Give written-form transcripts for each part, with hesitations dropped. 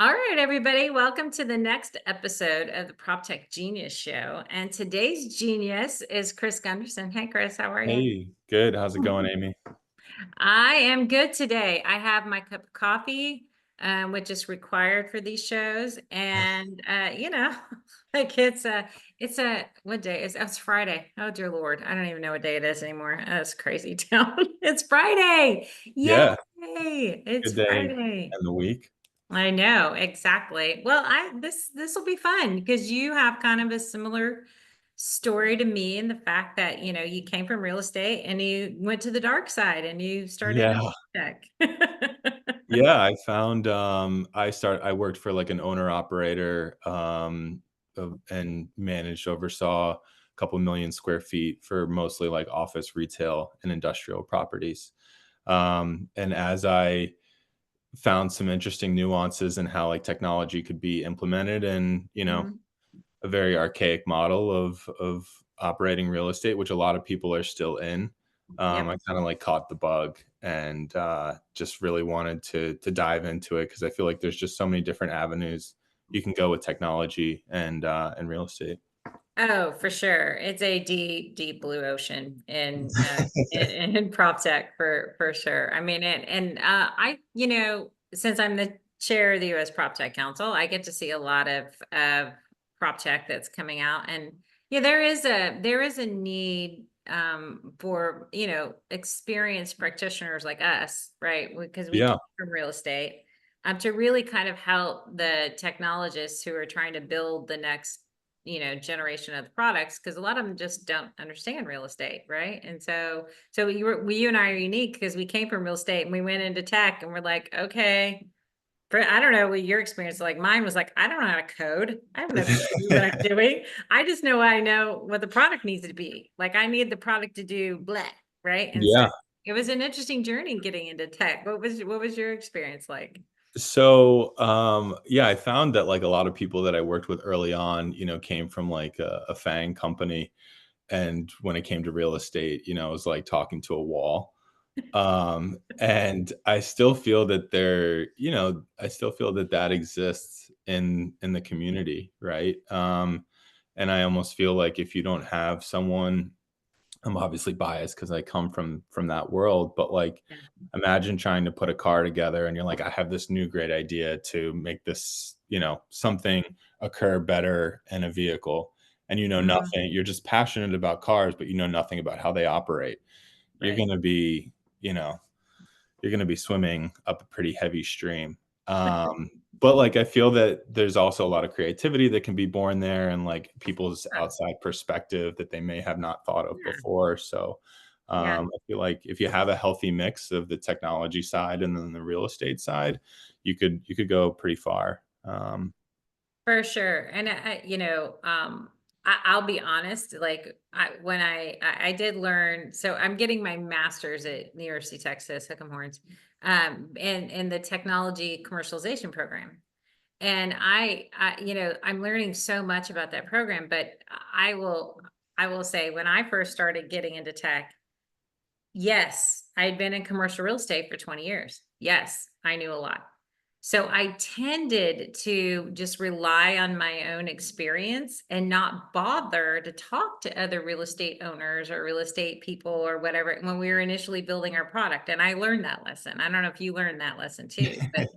All right, everybody, welcome to the next episode of the PropTech Genius Show. And today's genius is Chris Gunderson. Hey, Chris, how are you? Hey, good. How's it going, Amy? I am good today. I have my cup of coffee, which is required for these shows, and like it's a what day is? Oh, it's Friday. Oh dear Lord, I don't even know what day it is anymore. That's crazy town. It's Friday. Yay! Yeah, It's good day Friday. and the week. I know, exactly. Well, this will be fun because you have kind of a similar story to me in the fact that, you came from real estate and you went to the dark side and you started in Yeah. tech. Yeah, I found I worked for like an owner operator and oversaw a couple million square feet for mostly like office, retail, and industrial properties. And as I found some interesting nuances in how like technology could be implemented in, Mhm. a very archaic model of operating real estate, which a lot of people are still in. Yep. I kind of like caught the bug and just really wanted to dive into it because I feel like there's just so many different avenues you can go with technology and real estate. Oh, for sure. It's a deep, deep blue ocean in prop tech for sure. I mean, since I'm the chair of the U.S. Prop Tech Council, I get to see a lot of prop tech that's coming out, and yeah, there is a need for experienced practitioners like us, right? Because we came Yeah, from real estate, to really kind of help the technologists who are trying to build the next generation of the products because a lot of them just don't understand real estate, right? And so you and I are unique because we came from real estate and we went into tech and we're like, okay, I don't know what your experience is like. Mine was like, I don't know how to code. I have no clue what I'm doing. I know what the product needs to be. Like I need the product to do blah, right? And so yeah. it was an interesting journey getting into tech. What was your experience like? So, yeah, I found that like a lot of people that I worked with early on, came from like a FANG company, and when it came to real estate, it was like talking to a wall. And I still feel that I still feel that that exists in the community, right? And I almost feel like if you don't have someone, I'm obviously biased because I come from that world, but like Yeah. imagine trying to put a car together and you're like, I have this new great idea to make this, something occur better in a vehicle. And you know Mhm. nothing. You're just passionate about cars, but you know nothing about how they operate. You're Right. gonna be, you know, you're going to be swimming up a pretty heavy stream. But like I feel that there's also a lot of creativity that can be born there and like people's Uh, outside perspective that they may have not thought of yeah. before. So Yeah. I feel like if you have a healthy mix of the technology side and then the real estate side, you could go pretty far. For sure. And I'll be honest, like when I did learn, so I'm getting my master's at the University of Texas, Hook'em Horns, in the technology commercialization program. And I'm learning so much about that program, but I will say when I first started getting into tech, yes, I'd been in commercial real estate for 20 years. Yes, I knew a lot. So I tended to just rely on my own experience and not bother to talk to other real estate owners or real estate people or whatever when we were initially building our product. And I learned that lesson. I don't know if you learned that lesson too, but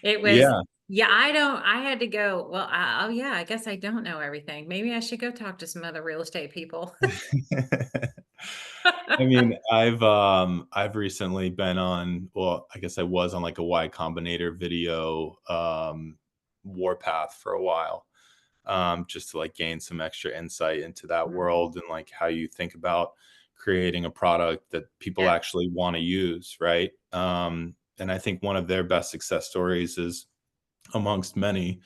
it was, Yeah. yeah, I had to go, well, oh yeah, I guess I don't know everything. Maybe I should go talk to some other real estate people. I mean, I've recently been on, well, I guess I was on like a Y Combinator video warpath for a while, just to like gain some extra insight into that Mhm. world and like how you think about creating a product that people Yeah. actually want to use, right? And I think one of their best success stories is amongst many,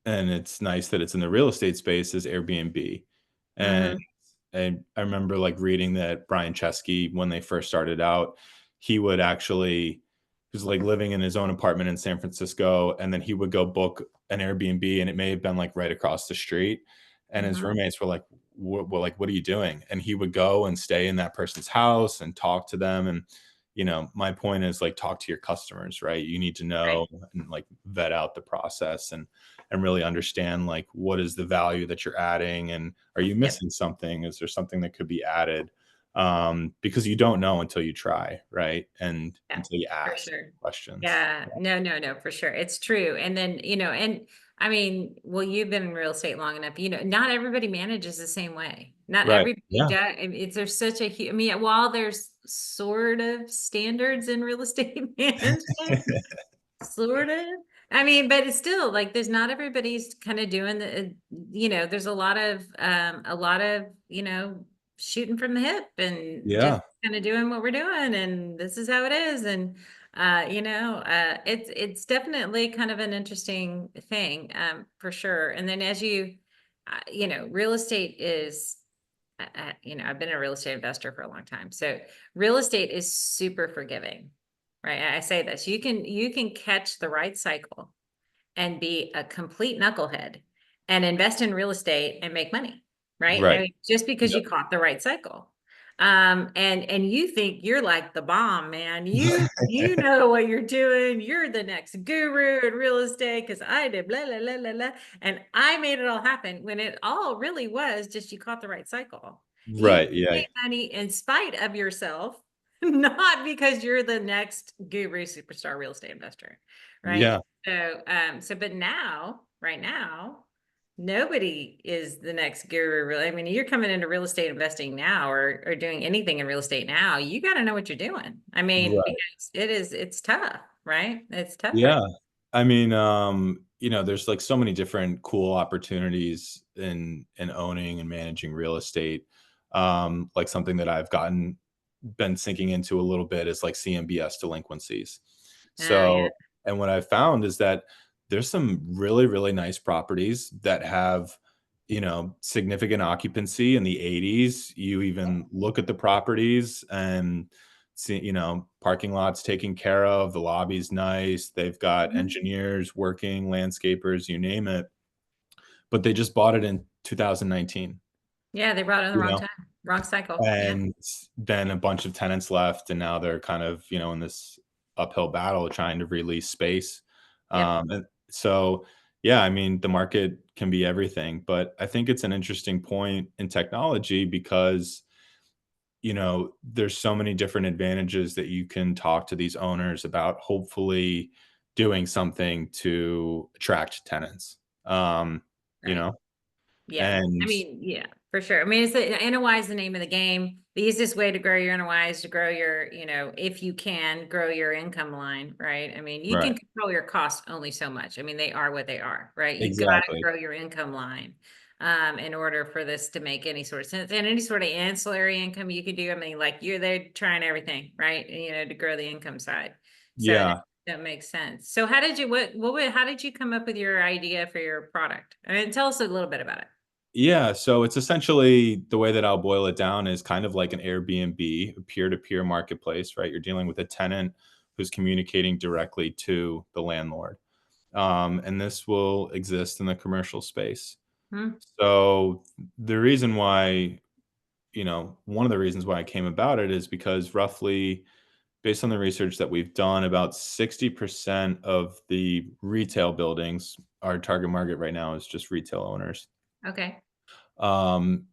and it's nice that it's in the real estate space, is Airbnb. And Hmm. and I remember, like, reading that Brian Chesky, when they first started out, he would actually he was, like, living in his own apartment in San Francisco, and then he would go book an Airbnb, and it may have been, like, right across the street, and his Hmm. roommates were like, "What are you doing?" And he would go and stay in that person's house and talk to them, and my point is like talk to your customers, right? You need to Right. know and like vet out the process and really understand like what is the value that you're adding and are you Yep. missing something? Is there something that could be added? Because you don't know until you try, right? And Yeah, until you for ask sure. questions. Yeah, no, no, no, for sure. It's true. And then, and I mean, well, you've been in real estate long enough, not everybody manages the same way. Not Right. everybody Yeah. does. It's there's such a I mean, while there's sort of standards in real estate management, sort of. I mean, but it's still like there's not everybody's kind of doing there's a lot of, shooting from the hip and just Yeah. kind of doing what we're doing and this is how it is. And it's definitely kind of an interesting thing, for sure. And then as real estate is I've been a real estate investor for a long time. So real estate is super forgiving, right? I say this, you can catch the right cycle and be a complete knucklehead and invest in real estate and make money, right? I Right. mean, just because Yep. you caught the right cycle. And you think you're like the bomb, man. You know what you're doing. You're the next guru in real estate because I did blah blah blah blah blah, and I made it all happen when it all really was just you caught the right cycle. You Right. Yeah. made money in spite of yourself, not because you're the next guru superstar real estate investor, right? Yeah. But now, right now, nobody is the next guru. Really, I mean, you're coming into real estate investing now, or doing anything in real estate now. You got to know what you're doing. I mean, Right. because it's tough, right? It's tough right Yeah. I mean, there's like so many different cool opportunities in owning and managing real estate. Like something that I've been sinking into a little bit is like CMBS delinquencies. now. Oh yeah. So, and what I've found is that there's some really, really nice properties that have, significant occupancy in the 80s. You even look at the properties and see, parking lots taken care of, the lobby's nice, they've got Mhm. engineers working, landscapers, you name it, but they just bought it in 2019, Yeah, they brought it in the you wrong know? time, wrong cycle. Yeah. And then a bunch of tenants left, and now they're kind of, in this uphill battle trying to release space. Yep. And so, yeah, I mean, the market can be everything, but I think it's an interesting point in technology because, there's so many different advantages that you can talk to these owners about hopefully doing something to attract tenants. Um, you Right. know, Yeah. I and mean, yeah, for sure. I mean, NOI is the name of the game. The easiest way to grow your NOI is to grow if you can grow your income line, right? I mean, you right, can control your costs only so much. I mean, they are what they are, right? You got to exactly. grow your income line, in order for this to make any sort of sense. And any sort of ancillary income you can do. I mean, like you're there trying everything, right? To grow the income side. So Yeah. that makes sense. So how did you come up with your idea for your product? I mean, tell us a little bit about it. Yeah, so it's essentially the way that I'll boil it down is kind of like an Airbnb, a peer-to-peer marketplace, right? You're dealing with a tenant who's communicating directly to the landlord. And this will exist in the commercial space. Hmm. So the reason why, one of the reasons why I came about it is because roughly based on the research that we've done, about 60% of the retail buildings, our target market right now is just retail owners, Okay.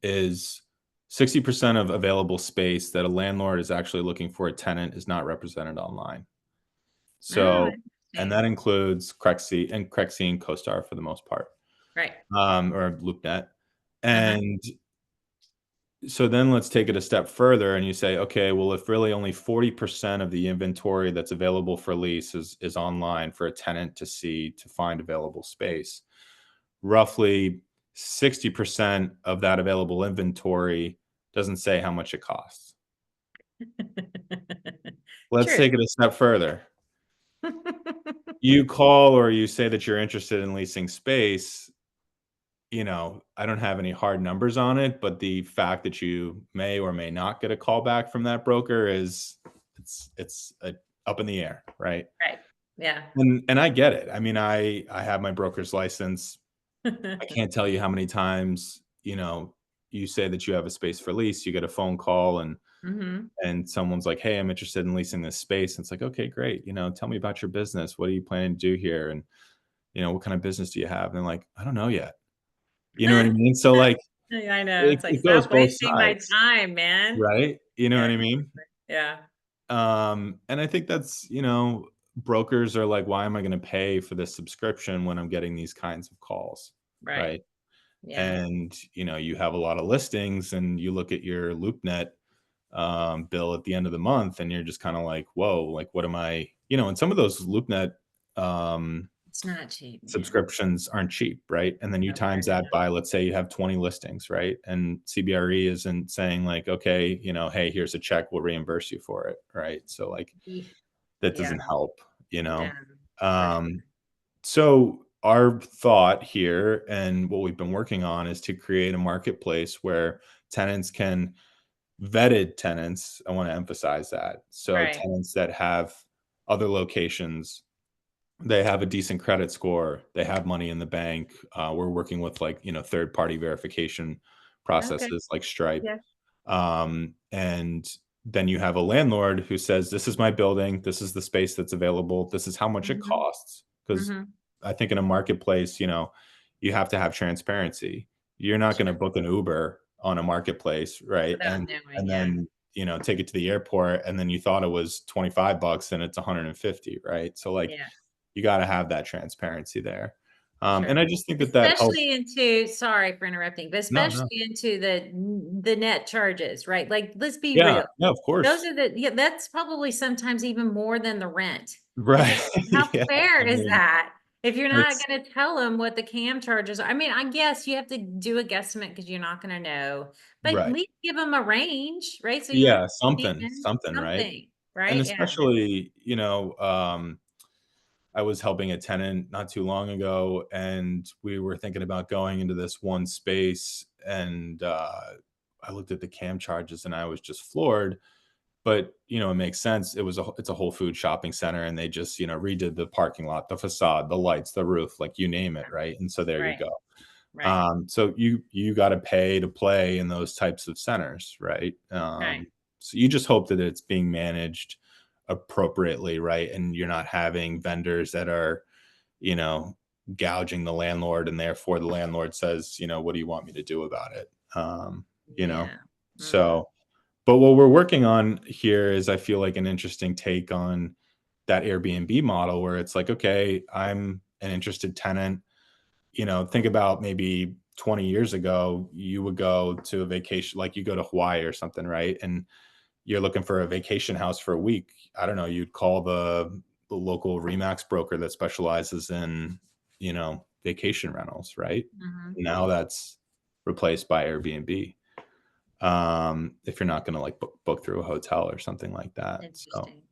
is 60% of available space that a landlord is actually looking for a tenant is not represented online. Oh, So, and interesting. that includes Crexi and CoStar for the most part, Right. or LoopNet. Uh-huh. And so then let's take it a step further and you say, okay, well, if really only 40% of the inventory that's available for lease is online for a tenant to see to find available space, roughly 60% of that available inventory doesn't say how much it costs. Let's True. take it a step further. You call or you say that you're interested in leasing space, I don't have any hard numbers on it, but the fact that you may or may not get a call back from that broker is up in the air, right? Right. Yeah. And I get it. I mean, I have my broker's license. I can't tell you how many times, you say that you have a space for lease, you get a phone call and Mhm. and someone's like, "Hey, I'm interested in leasing this space." And it's like, "Okay, great. Tell me about your business. What are you planning to do here? And, what kind of business do you have?" And they're like, "I don't know yet." You know what I mean? So, like, Yeah, I know, it it's like, it goes "Stop both wasting my sides, time, man." right? You know Yeah, what I mean? yeah, And I think that's, brokers are like, "Why am I gonna pay for this subscription when I'm getting these kinds of calls?" right, Right? yeah, And, you have a lot of listings and you look at your LoopNet, bill at the end of the month and you're just kinda like, "Whoa, like, what am I" and some of those LoopNet, um, it's not cheap, man. subscriptions aren't cheap, right? And then you No, I times know. that by, let's say you have 20 listings, right? And CBRE isn't saying like, "Okay, hey, here's a check, we'll reimburse you for it," right? So, like, Ye that Yeah, doesn't help, you know? damn, for Um, sure. so our thought here and what we've been working on is to create a marketplace where tenants can vetted tenants, I wanna emphasize that. So Right, tenants that have other locations, they have a decent credit score, they have money in the bank, we're working with, like, third-party verification okay, processes like Stripe. yeah, And then you have a landlord who says, "This is my building. This is the space that's available. This is how much it mhm, costs." Because mhm, I think in a marketplace, you have to have transparency. You're not going to sure, book an Uber on a marketplace, right? without knowing, And yeah, then take it to the airport, and then you thought it was $25 and it's 150, right? So, like, yeah, you got to have that transparency there. sure. And I just think that that helps. Especially into sorry for interrupting, but No, no. especially into the net charges, right? Like, let's be Yeah, real. yeah, of Those course. are yeah, that's probably sometimes even more than the rent. It's Right. like, how Yeah. I fair is mean, that? If you're not it's gonna tell them what the CAM charges are I mean, I guess you have to do a guesstimate because 'cause you're not gonna know, but at right. least give them a range, right? So you're Yeah, something, even something, right? something, And right? Yeah, especially, I was helping a tenant not too long ago, and we were thinking about going into this one space, and I looked at the cam charges, and I was just floored. But it makes sense. It's a Whole Food shopping center, and they just redid the parking lot, the facade, the lights, the roof, like you name it, right? And so there you right, go. right, So you got to pay to play in those types of centers, right? right. So you just hope that it's being managed appropriately, right? And you're not having vendors that are, you know, gouging the landlord, and therefore the landlord says, "What do you want me to do about it?" You know. Yeah. Mhm. So, but what we're working on here is, I feel like, an interesting take on that Airbnb model, where it's like, okay, I'm an interested tenant. Think about maybe 20 years ago, you would go to a vacation, like you go to Hawaii or something, right? And you're looking for a vacation house for a week. I don't know, you'd call the local Remax broker that specializes in, vacation rentals, right? Mhm. Now that's replaced by Airbnb. If you're not going to like book through a hotel or something like that. So, Interesting.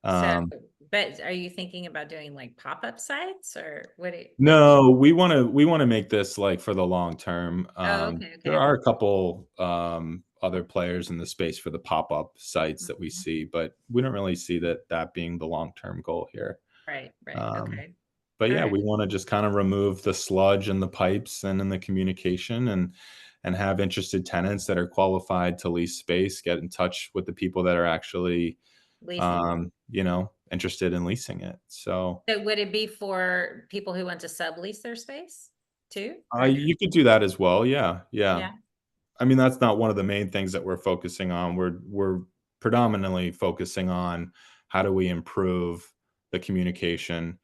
So, um, but are you thinking about doing, like, pop-up sites or what do you like No, we wanna make this, like, for the long term. oh, okay, There okay. are a couple, other players in the space for the pop-up sites that we Mhm. see, but we don't really see that being the long-term goal here. Right, right, Um, okay. but yeah, Alright. we wanna just kinda remove the sludge and the pipes and in the communication, and have interested tenants that are qualified to lease space get in touch with the people that are actually, Leasing. interested in leasing it. So So would it be for people who want to sublease their space too, or no? You could do that as well, yeah, yeah. Yeah, I mean, that's not one of the main things that we're focusing on. We're predominantly focusing on how do we improve the communication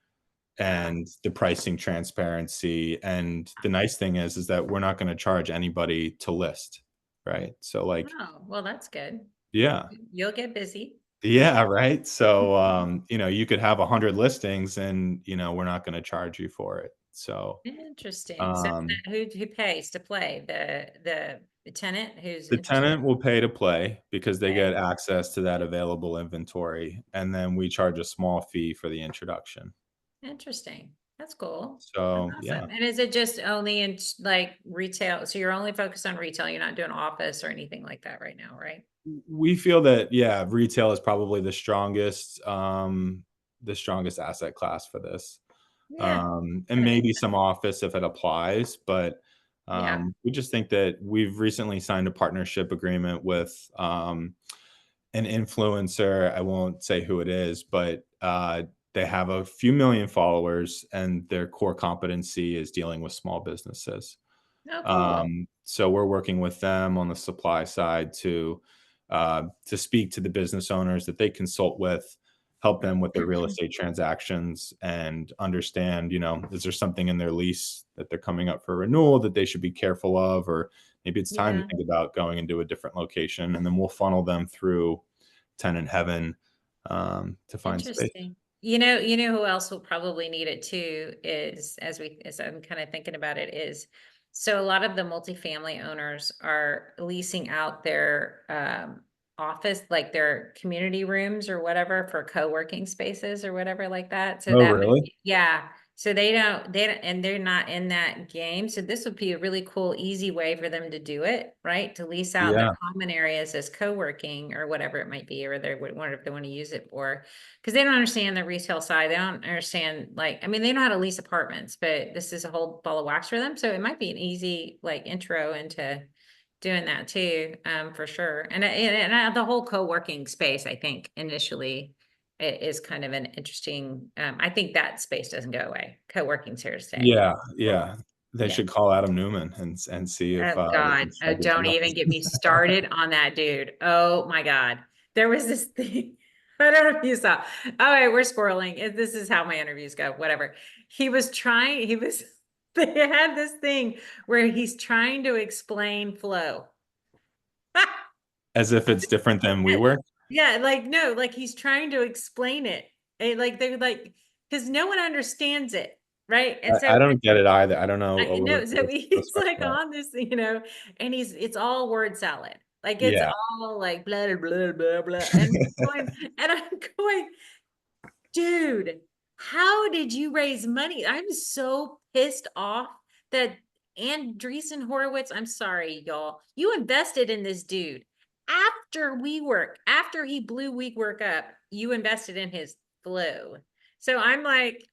yeah. and the pricing transparency, and the nice thing is that we're not gonna charge anybody to list, right? So, like, Oh, well, that's good. yeah. You'll get busy. Yeah, right? So, you could have 100 listings and, we're not gonna charge you for it. So, Interesting. So um who pays to play? The tenant who's the interested? tenant will pay to play because they Okay. get access to that available inventory, and then we charge a small fee for the introduction. Interesting. That's cool. That's So, awesome. yeah, And is it just only in like retail? So you're only focused on retail. You're not doing office or anything like that right now, right? we feel that, yeah, retail is probably the strongest asset class for this. Yeah, And that makes maybe sense. some office if it applies, but, Yeah. we just think that we've recently signed a partnership agreement with, an influencer. I won't say who it is, but they have a few million followers, and their core competency is dealing with small businesses. Oh, cool. So we're working with them on the supply side to speak to the business owners that they consult with, help them with their real estate transactions, and understand, is there something in their lease that they're coming up for renewal that they should be careful of, or maybe it's time to Yeah. think about going into a different location, and then we'll funnel them through tenant heaven to find space. Interesting. You know who else will probably need it too is as I'm kind of thinking about it is so a lot of the multifamily owners are leasing out their office, like their community rooms or whatever for co-working spaces or whatever like that. So Oh, that might really? be, yeah. So they don't, and they're not in that game. So this would be a really cool, easy way for them to do it, right? To lease out their Yeah, common areas as co-working or whatever it might be, or they would wonder if they want to use it for because they don't understand the retail side. They don't understand, like, I mean, they know how to lease apartments, but this is a whole ball of wax for them. So it might be an easy like intro into doing that too, for sure. The whole co-working space, I think initially is kind of an interesting, I think that space doesn't go away. Co-working's here to stay. yeah, Well, yeah. They yeah. should call Adam Newman and see if Oh they God. can Oh, strike a don't deal. even get me started on that dude. Oh my God. There was this thing. I don't know if you saw. All right, we're squirreling. This is how my interviews go. Whatever. He was, they had this thing where he's trying to explain flow. As if it's different than WeWork? Yeah, like no, like he's trying to explain it. Like they're like, because no one understands it, right? And I so don't get it either. I don't know I know, so what's he's like special. on this, and it's all word salad. Like it's Yeah. all like blah blah blah blah. And I'm going, dude, how did you raise money? I'm so pissed off that Andreessen Horowitz, I'm sorry, y'all. You invested in this dude after he blew WeWork up, you invested in his flow. So I'm like,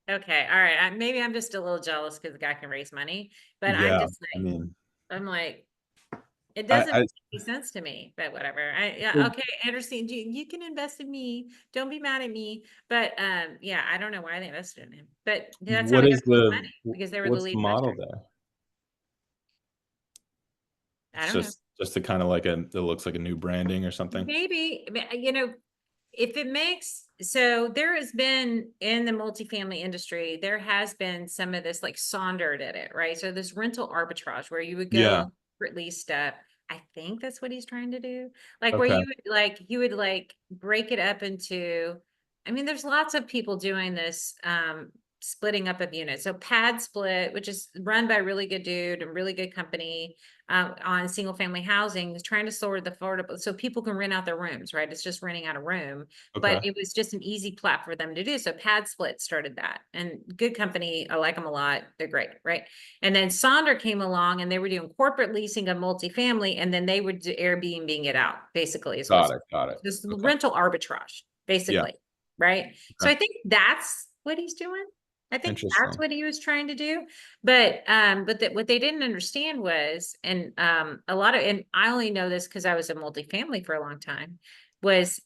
okay, all right. Maybe I'm just a little jealous because the guy can raise money, but I'm Yeah. just I like, mean, I'm like, it doesn't I make any sense to me, but whatever. Yeah, so okay, Anderson, you can invest in me. Don't be mad at me. But yeah, I don't know why they invested in him, but that's how what they got is all the money because they were the what's the lead model investor. there? I It's don't know. just a kinda like it looks like a new branding or something? Maybe, if it makes so there has been in the multifamily industry, there has been some of this like Sonder did it, right? So this rental arbitrage where you would Yeah. go for at least I think that's what he's trying to do. Like where Okay. you would like break it up into I mean, there's lots of people doing this splitting up of units. So pad split, which is run by a really good dude, a really good company on single family housing is trying to sort the affordable so people can rent out their rooms, right? It's just renting out a room, but Okay. it was just an easy plat for them to do. So Pad Split started that and good company. I like them a lot. They're great, right? And then Sonder came along and they were doing corporate leasing of multifamily and then they would do Airbnb it out, basically, is what's Got it. this Okay. rental arbitrage, Yeah. basically, right? So Okay. I think that's what he's doing. I think that's Interesting. what he was trying to do. But that what they didn't understand was, and a lot of, and I only know this because I was a multifamily for a long time, was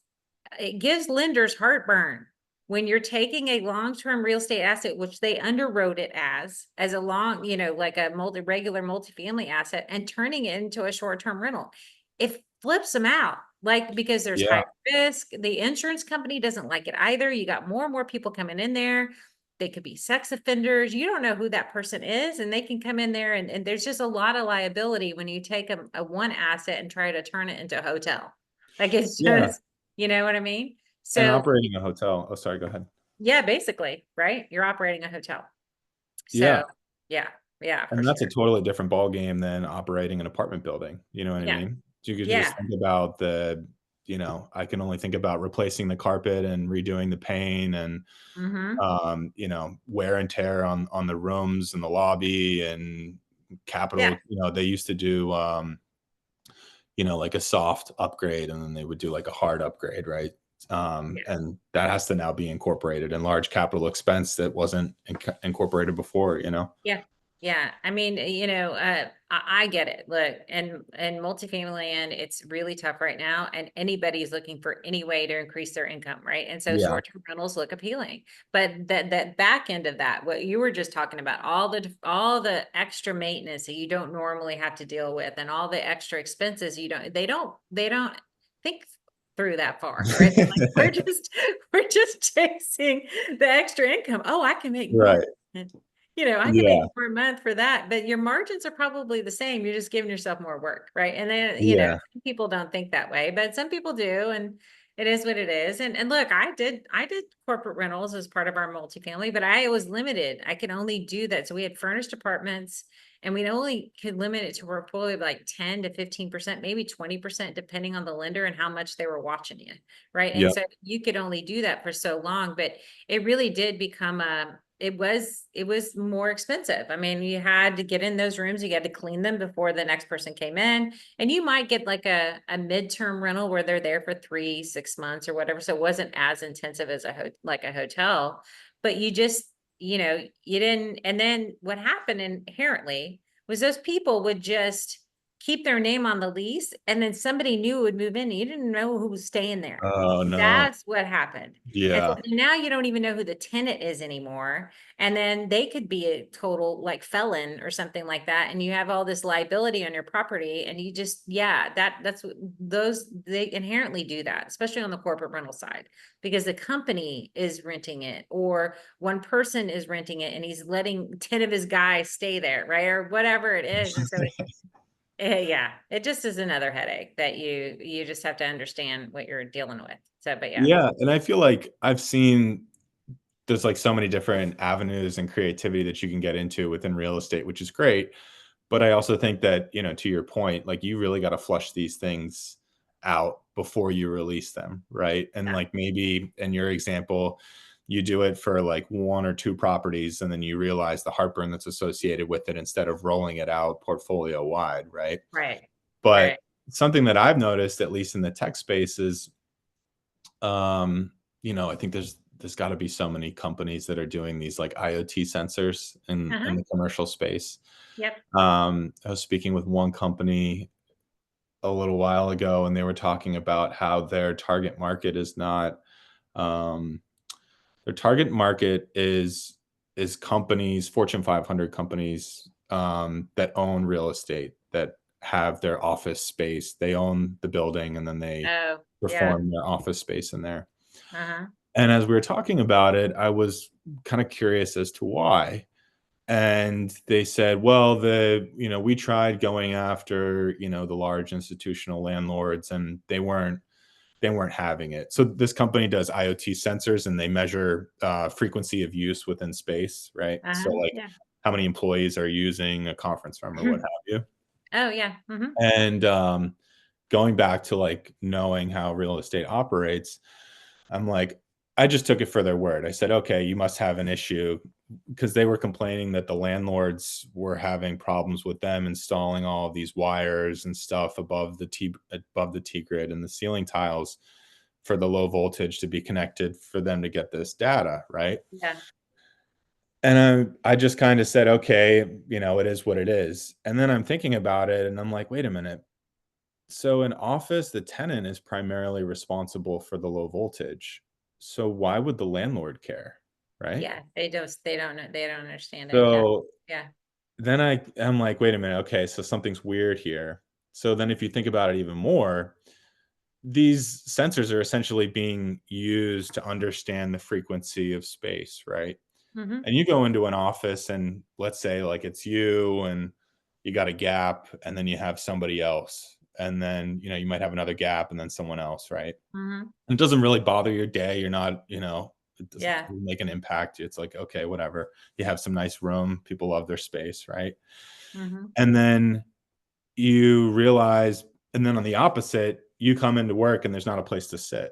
it gives lenders heartburn when you're taking a long-term real estate asset, which they underwrote it as a long, like a regular multifamily asset, and turning it into a short-term rental. It flips them out, like because there's Yeah. high risk. The insurance company doesn't like it either. You got more and more people coming in there. They could be sex offenders. You don't know who that person is, and they can come in there, and there's just a lot of liability when you take a one asset and try to turn it into a hotel. Like it's Yeah. just, you know what I mean? And So operating a hotel, oh, sorry, go ahead. yeah, basically, right? You're operating a hotel. So Yeah. yeah, yeah, for And that's a sure. totally different ballgame than operating an apartment building, you know what I Yeah, mean? You could just yeah. think about I can only think about replacing the carpet and redoing the paint and, Mm-hmm. wear and tear on the rooms and the lobby and Yeah, capital, they used to do, like a soft upgrade, and then they would do like a hard upgrade, right? yeah, And that has to now be incorporated in large capital expense that wasn't incorporated before, you know? yeah. Yeah, I mean, I get it. Look, and multifamily land, it's really tough right now, and anybody's looking for any way to increase their income, right? And so Yeah. short-term rentals look appealing, but that back end of that, what you were just talking about, all the extra maintenance that you don't normally have to deal with, and all the extra expenses they don't think through that far, right? They're like, we're just chasing the extra income. Oh, I can make more. Right. I can make Yeah. more a month for that, but your margins are probably the same. You're just giving yourself more work, right? And then, Yeah. some people don't think that way, but some people do, and it is what it is. And look, I did corporate rentals as part of our multifamily, but I was limited. I could only do that. So we had furnished apartments, and we only could limit it to a portfolio of like 10 to 15%, maybe 20%, depending on the lender and how much they were watching you, right? And Yep. so you could only do that for so long, but it really did become it was more expensive. I mean, you had to get in those rooms, you had to clean them before the next person came in. And you might get like a midterm rental where they're there for 3, 6 months or whatever. So it wasn't as intensive as like a hotel. But you just, you didn't. And then what happened inherently was those people would just keep their name on the lease, and then somebody new would move in. You didn't know who was staying there. Oh, no. That's what happened. And so Yeah. now you don't even know who the tenant is anymore. And then they could be a total like felon or something like that. And you have all this liability on your property. And you just, yeah, that's what they inherently do that, especially on the corporate rental side, because the company is renting it, or one person is renting it and he's letting 10 of his guys stay there, right? Or whatever it is. And so yeah, it just is another headache that you just have to understand what you're dealing with. So, but yeah. Yeah, and I feel like I've seen there's, like, so many different avenues and creativity that you can get into within real estate, which is great, but I also think that, to your point, like, you really gotta flush these things out before you release them, right? And, Yeah. like, maybe in your example, you do it for, like, 1 or 2 properties, and then you realize the heartburn that's associated with it instead of rolling it out portfolio-wide, right? Right. But Right. something that I've noticed, at least in the tech space, is I think there's got to be so many companies that are doing these like IoT sensors in Uh-huh. the commercial space. Yep. I was speaking with one company a little while ago, and they were talking about how um, their target market is companies, Fortune 500 companies that own real estate, that have their office space. They own the building, and then they Oh, yeah. perform their office space in there. Uh-huh. And as we were talking about it, I was kind of curious as to why. And they said, well, we tried going after, the large institutional landlords, and they weren't having it. So this company does IoT sensors, and they measure frequency of use within space, right? So Uh-huh. like Yeah. how many employees are using a conference room or what have you. Oh, yeah. Mhm. And going back to like knowing how real estate operates, I'm like, I just took it for their word. I said, "Okay, you must have an issue," because they were complaining that the landlords were having problems with them installing all of these wires and stuff above the T grid and the ceiling tiles for the low voltage to be connected for them to get this data, right? Yeah. And I just kind of said, "Okay, it is what it is." And then I'm thinking about it, and I'm like, "Wait a minute. So in office, the tenant is primarily responsible for the low voltage. So why would the landlord care, right?" Yeah. They don't understand it. Yeah. So Yeah. then I'm like, wait a minute, okay, so something's weird here. So then if you think about it even more, these sensors are essentially being used to understand the frequency of space, right? Mhm. And you go into an office, and let's say like it's you and you got a gap, and then you have somebody else. And then, you might have another gap and then someone else, right? Mhm. It doesn't really bother your day. You're not, it doesn't Yeah. really make an impact. It's like, okay, whatever. You have some nice room. People love their space, right? Mhm. And then you realize, and then on the opposite, you come into work and there's not a place to sit,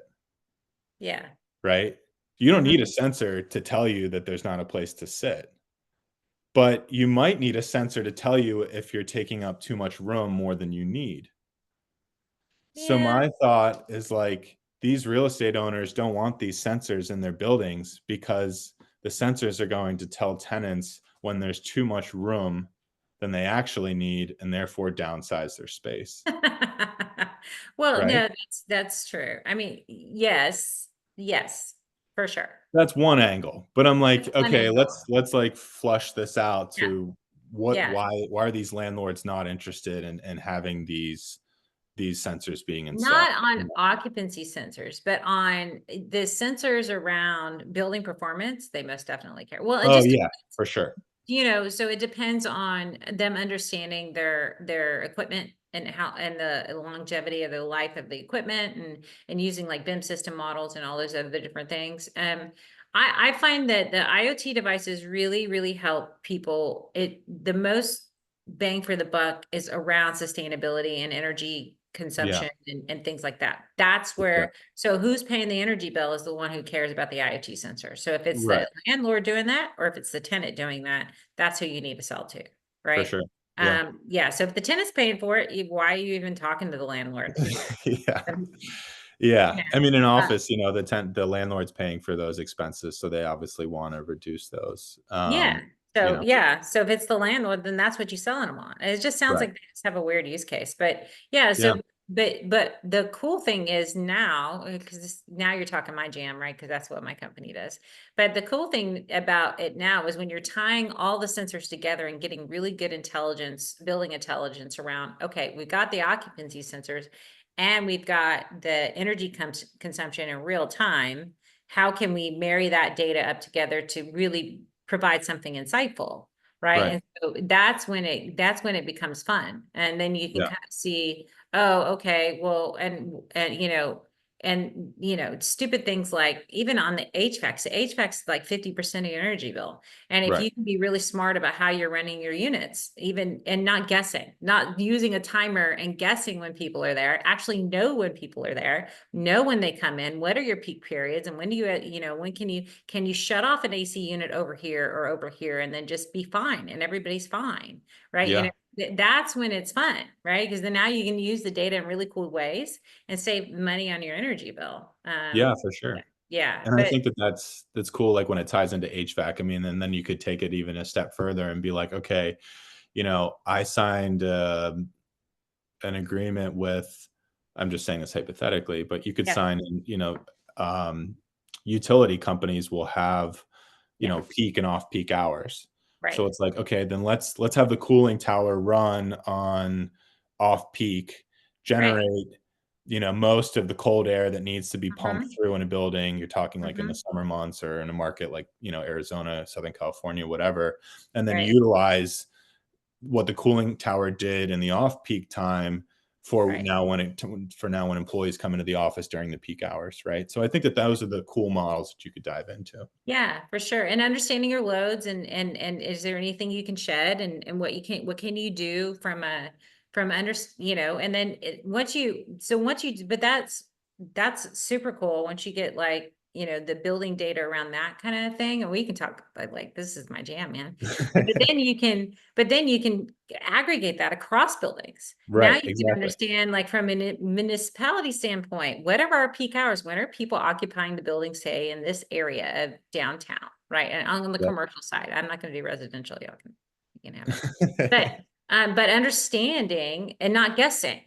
Yeah. right? You don't Mhm. need a sensor to tell you that there's not a place to sit, but you might need a sensor to tell you if you're taking up too much room more than you need. So Yeah. my thought is like these real estate owners don't want these sensors in their buildings because the sensors are going to tell tenants, when there's too much room than they actually need and therefore downsize their space, Well, right? no, that's true. I mean, yes, yes, for sure. That's one angle, but I'm That's like, one okay, angle. let's like flush this out Yeah, to yeah. why are these landlords not interested in having these sensors being installed? Not on occupancy sensors, but on the sensors around building performance, they most definitely care. Well, it Oh just, yeah, for sure. so it depends on them understanding their equipment and how and the longevity of the life of the equipment and using like BIM system models and all those other different things. I find that the IoT devices really, really help people. The most bang for the buck is around sustainability and energy Yeah, consumption and things like that. That's for sure. where, so who's paying the energy bill is the one who cares about the IoT sensor. So if it's the Right, landlord doing that, or if it's the tenant doing that, that's who you need to sell to, for right? sure. Yeah. Yeah. So if the tenant's paying for it, why are you even talking to the landlord? Yeah. Um, Yeah. yeah. I mean, in Uh, office, the landlord's paying for those expenses, so they obviously wanna reduce those. Yeah. You So know yeah, so if it's the landlord, then that's what you're selling them on. It just sounds Right. like they just have a weird use case, but yeah. Yeah, But the cool thing is now, because now you're talking my jam, right? Because that's what my company does. But the cool thing about it now is when you're tying all the sensors together and getting really good intelligence, building intelligence around. Okay, we've got the occupancy sensors, and we've got the energy consumption in real time. How can we marry that data up together to really provide something insightful, right? right. And so that's when it becomes fun. And then you can Yeah, kind of see, oh, okay, well, and stupid things like even on the HVAC. So HVAC is like 50% of your energy bill. And if right. you can be really smart about how you're running your units, even and not guessing, not using a timer and guessing when people are there, actually know when people are there, know when they come in, what are your peak periods, and when do when can you shut off an AC unit over here or over here and then just be fine and everybody's fine, right? Yeah. That's when it's fun, right? Because then now you can use the data in really cool ways and save money on your energy bill. Yeah, for sure. Yeah, And I but think that that's cool, like, when it ties into HVAC. I mean, and then you could take it even a step further and be like, "Okay, I signed, an agreement with" I'm just saying this hypothetically, but you could yeah, sign in, utility companies will have, yeah, peak and off-peak hours. So right. it's like, okay, then let's have the cooling tower run on off-peak, Right. generate, most of the cold air that needs to be pumped Hmm. through in a building. You're talking like in the Hmm. summer months or in a market like, Arizona, Southern California, whatever, and then Right. utilize what the cooling tower did in the off-peak time Right. for now when employees come into the office during the peak hours, right? So I think that those are the cool models that you could dive into. Yeah, for sure. And understanding your loads and is there anything you can shed and what can you do from a from under and then once you but that's super cool once you get like the building data around that kind of thing, and we can talk about like this is my jam, man. But then you can aggregate that across buildings. Now Right, you can exactly. understand, like from a municipality standpoint, what are our peak hours? When are people occupying the building, say, in this area of downtown, right? And on the Yep. commercial side, I'm not going to do residential. You can have it. But understanding and not guessing.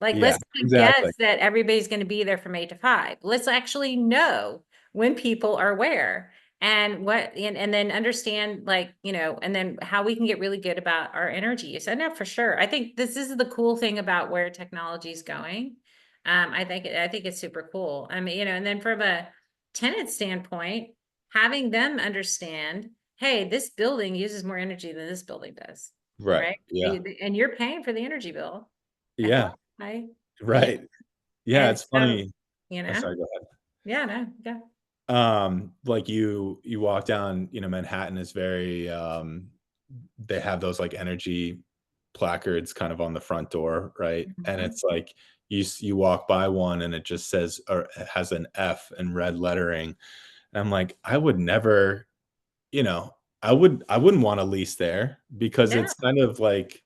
Like, Yeah, let's not exactly. guess that everybody's going to be there from 8 to 5. Let's actually know when people are where and and then understand like and then how we can get really good about our energy use. I know for sure. I think this is the cool thing about where technology is going. I think it's super cool. I mean, and then from a tenant standpoint, having them understand, hey, this building uses more energy than this building does, Right, right? yeah. And you're paying for the energy bill. Yeah, FYI. Yeah. right. Yeah, And it's so, funny. Oh, sorry, go ahead. yeah, no, yeah, Like you walk down, Manhattan is very, they have those, like, energy placards kind of on the front door, right? And mhm, it's like you walk by one and it just says or it has an F in red lettering. And I'm like, I would never, you know, I wouldn't wanna lease there because no, it's kind of, like,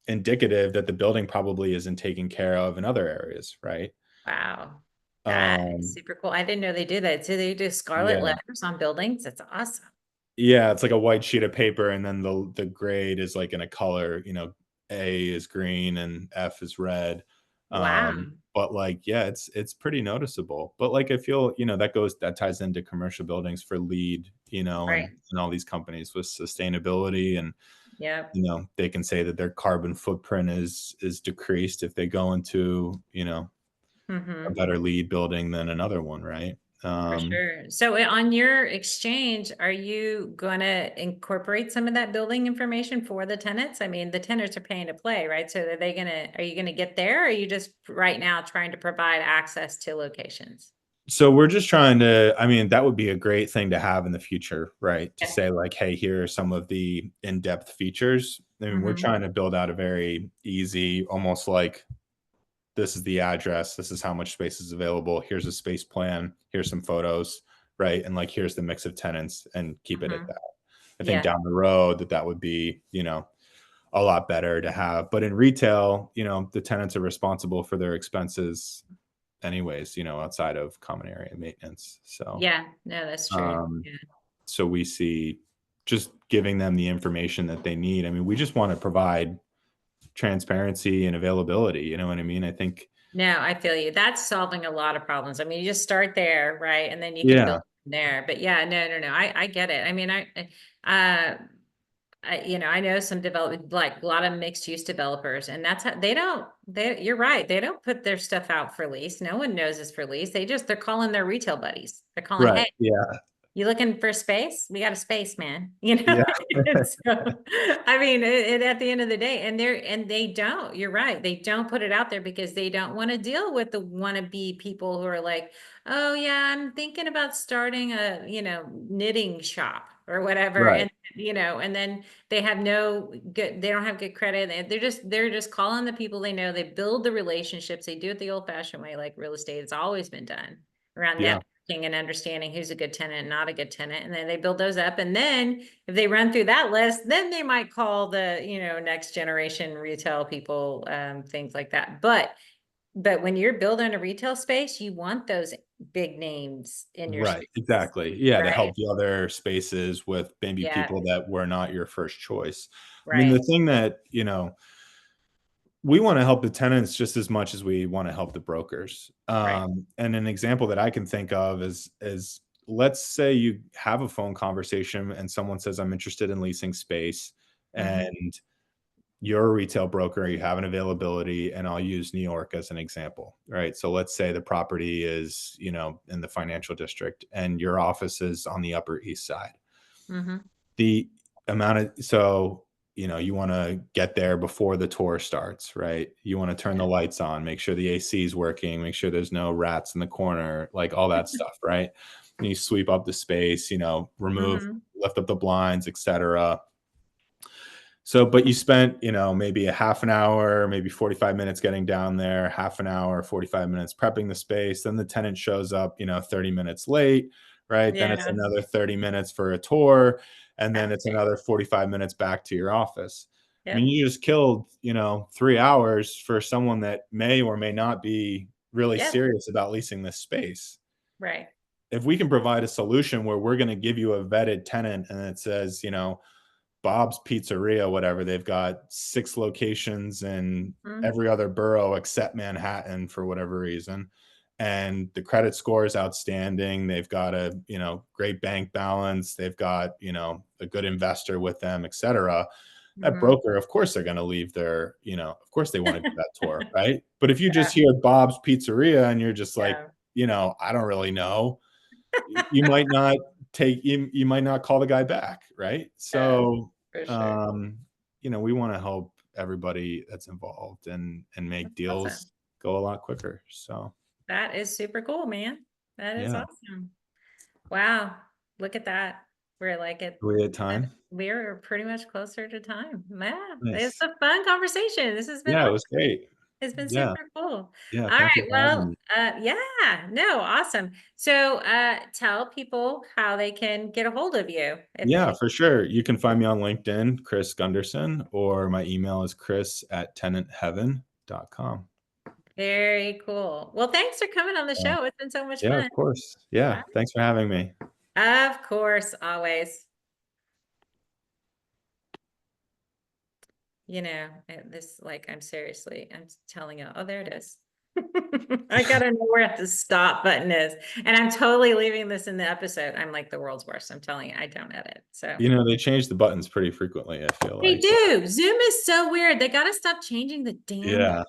indicative that the building probably isn't taken care of in other areas, right? wow. That is Um, super cool. I didn't know they do that. So they do scarlet yeah. letters on buildings. That's awesome. Yeah, it's like a white sheet of paper, and then the grade is, like, in a color, A is green and F is red. Wow. But, like, yeah, it's pretty noticeable. But, like, I feel, that ties into commercial buildings for LEED, Right. and all these companies with sustainability, and, Yep. they can say that their carbon footprint is decreased if they go into, a Mhm. better LEED building than another one, right? For Um sure. So on your exchange, are you gonna incorporate some of that building information for the tenants? I mean, the tenants are paying to play, right? So are you gonna get there? Or are you just right now trying to provide access to locations? So we're just trying to, I mean, that would be a great thing to have in the future, right? To Yeah. say like, "Hey, here are some of the in-depth features." I mean, we're Mhm. trying to build out a very easy, almost like, this is the address, this is how much space is available, here's a space plan, here's some photos, right? And like, here's the mix of tenants, and keep it at Mhm. that. I think Yeah. down the road that would be, a lot better to have. But in retail, the tenants are responsible for their expenses anyways, outside of common area maintenance. So, Yeah. No, that's true. um, Yeah. so we see just giving them the information that they need. I mean, we just want to provide transparency and availability. You know what I mean? I think, No, I feel you. That's solving a lot of problems. I mean, you just start there, right? And then you can build yeah, from there. But yeah, no, no, no. I get it. I mean, uh, I know some development, like a lot of mixed use developers, and that's how you're right. They don't put their stuff out for lease. No one knows it's for lease. They're calling their retail buddies. They're calling, right. hey, Yeah, you looking for space? We got a space, man. You know? yeah, And so, I mean, at the end of the day, and they don't, you're right. They don't put it out there because they don't want to deal with the wannabe people who are like, oh yeah, I'm thinking about starting a, knitting shop or whatever. right. And then they don't have good credit. They're just calling the people they know. They build the relationships. They do it the old fashioned way, like real estate. It's always been done around Yeah, networking and understanding who's a good tenant and not a good tenant. And then they build those up. And then if they run through that list, then they might call the, next generation retail people, things like that. But when you're building a retail space, you want those big names in your right. space, Exactly. Yeah, to right? help the other spaces with maybe Yeah, people that were not your first choice. I mean, right, the thing that, we wanna help the tenants just as much as we wanna help the brokers. right. And an example that I can think of is, let's say you have a phone conversation and someone says, "I'm interested in leasing space," Hmm. and you're a retail broker, you have an availability, and I'll use New York as an example, right? So let's say the property is, in the financial district and your office is on the Upper East Side. Hmm. The amount of so, you wanna get there before the tour starts, right? You wanna turn the Yeah. lights on, make sure the AC is working, make sure there's no rats in the corner, like, all that stuff, right? And you sweep up the space, Hmm. lift up the blinds, etcetera. So, but you spent, maybe a half an hour, maybe 45 minutes getting down there, half an hour, 45 minutes prepping the space. Then the tenant shows up, 30 minutes late, right? Then it's Yeah, another 30 minutes for a tour. And then it's exactly. another 45 minutes back to your office. I mean, Yep, you just killed, 3 hours for someone that may or may not be really yep, serious about leasing this space. right. If we can provide a solution where we're going to give you a vetted tenant and it says, Bob's Pizzeria, whatever. They've got 6 locations in Mm-hmm. every other borough except Manhattan for whatever reason. And the credit score is outstanding. They've got a, great bank balance. They've got, a good investor with them, et cetera. That Mm-hmm. broker, of course, they're going to leave their, of course they want to do that tour, right? But if you just Yeah, hear Bob's Pizzeria and you're just like, yeah, I don't really know, you might not you might not call the guy back, right? yeah, So, for sure. um, we wanna help everybody that's involved and make That's awesome. deals go a lot quicker. So, That is super cool, man. That is yeah. awesome. Wow. Look at that. We're like Are we at time? we're pretty much closer to time. Yeah. It's Nice. a fun conversation. This has been Yeah, it awesome. was great. It's been Yeah, super cool. yeah, All thank you right. for having Well, me. yeah, no, awesome. So tell people how they can get a hold of you if Yeah, they for sure. You can find me on LinkedIn, Chris Gunderson, or my email is chris@tenantheaven.com. very cool. Well, thanks for coming on the Yeah. show. It's been so much Yeah, fun. of course. All Yeah, right. thanks for having me. Of course, always. this, like, I'm telling you, oh, there it is. I gotta know where the stop button is. And I'm totally leaving this in the episode. I'm like the world's worst. I'm telling you, I don't edit. So They change the buttons pretty frequently, I feel they like. do. Zoom is so weird. They gotta stop changing the damn Yeah.